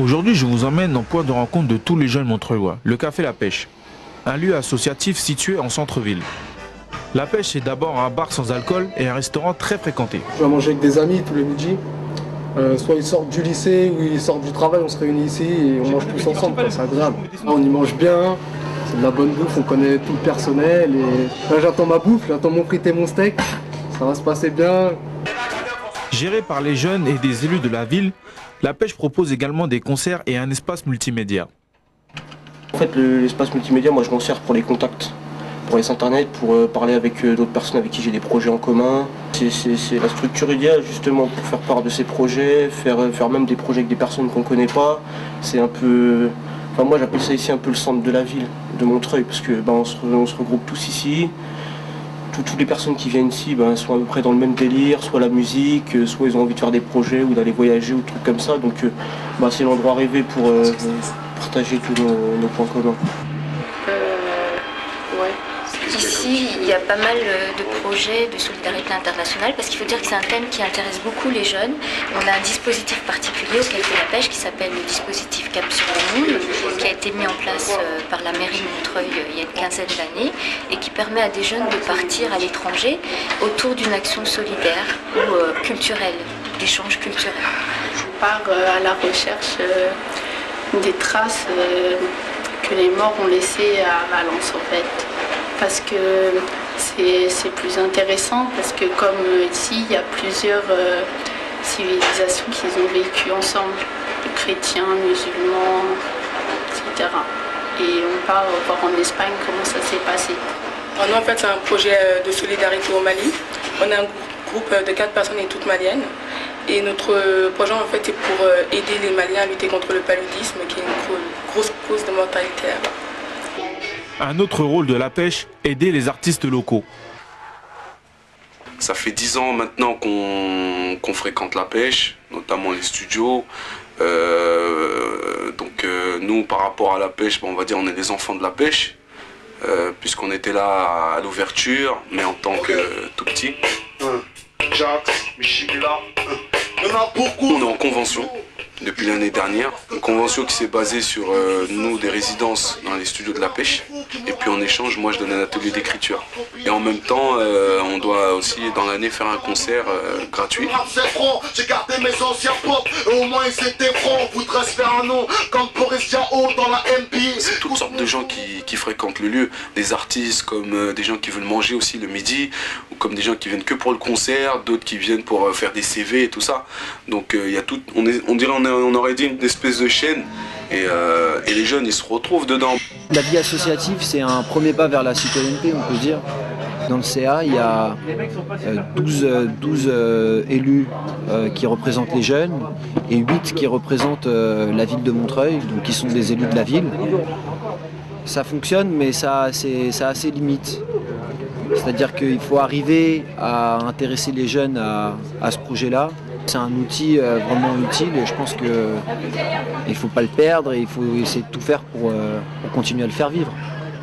Aujourd'hui, je vous emmène en point de rencontre de tous les jeunes montreuillois, le Café La Pêche, un lieu associatif situé en centre-ville. La Pêche est d'abord un bar sans alcool et un restaurant très fréquenté. Je vais manger avec des amis tous les midis. Soit ils sortent du lycée ou ils sortent du travail, on se réunit ici et on mange tous ensemble, c'est agréable. On y mange bien, c'est de la bonne bouffe, on connaît tout le personnel et là j'attends ma bouffe, j'attends mon frites et mon steak, ça va se passer bien. Géré par les jeunes et des élus de la ville, La Pêche propose également des concerts et un espace multimédia. En fait, l'espace multimédia, moi je m'en sers pour les contacts, pour les internet, pour parler avec d'autres personnes avec qui j'ai des projets en commun. C'est la structure idéale justement pour faire part de ces projets, faire même des projets avec des personnes qu'on ne connaît pas. C'est un peu, enfin moi j'appelle ça ici un peu le centre de la ville, de Montreuil, parce que on se regroupe tous ici. Toutes les personnes qui viennent ici sont à peu près dans le même délire, soit la musique, soit ils ont envie de faire des projets ou d'aller voyager ou des trucs comme ça. Donc c'est l'endroit rêvé pour partager tous nos points communs. Ici, il y a pas mal de projets de solidarité internationale parce qu'il faut dire que c'est un thème qui intéresse beaucoup les jeunes. On a un dispositif particulier au Café La Pêche qui s'appelle le dispositif Cap sur le Monde, qui a été mis en place par la mairie de Montreuil il y a une quinzaine d'années et qui permet à des jeunes de partir à l'étranger autour d'une action solidaire ou culturelle, d'échange culturel. Je pars à la recherche des traces que les morts ont laissées à Valence en fait. Parce que c'est plus intéressant, parce que comme ici, il y a plusieurs civilisations qui ont vécu ensemble, chrétiens, musulmans, etc. Et on part voir en Espagne comment ça s'est passé. Alors nous, en fait, c'est un projet de solidarité au Mali. On est un groupe de 4 personnes et toutes maliennes. Et notre projet, en fait, est pour aider les Maliens à lutter contre le paludisme, qui est une grosse cause de mortalité là-bas. Un autre rôle de La Pêche, aider les artistes locaux. Ça fait 10 ans maintenant qu'on fréquente La Pêche, notamment les studios. Nous, par rapport à La Pêche, on va dire on est des enfants de La Pêche, puisqu'on était là à l'ouverture, mais en tant que tout petit. On est en convention depuis l'année dernière, une convention qui s'est basée sur nous, des résidences dans les studios de La Pêche, et puis en échange, moi je donne un atelier d'écriture. Et en même temps, on doit aussi dans l'année faire un concert gratuit. C'est toutes sortes de gens qui fréquentent le lieu, des artistes comme des gens qui veulent manger aussi le midi, ou comme des gens qui viennent que pour le concert, d'autres qui viennent pour faire des CV et tout ça. Donc il y a tout, on dirait on aurait dit une espèce de chaîne et les jeunes ils se retrouvent dedans. La vie associative c'est un premier pas vers la citoyenneté on peut dire. Dans le CA il y a 12 élus qui représentent les jeunes et 8 qui représentent la ville de Montreuil, donc qui sont des élus de la ville. Ça fonctionne mais ça a ses limites. C'est-à-dire qu'il faut arriver à intéresser les jeunes à ce projet-là. C'est un outil vraiment utile et je pense qu'il ne faut pas le perdre et il faut essayer de tout faire pour continuer à le faire vivre.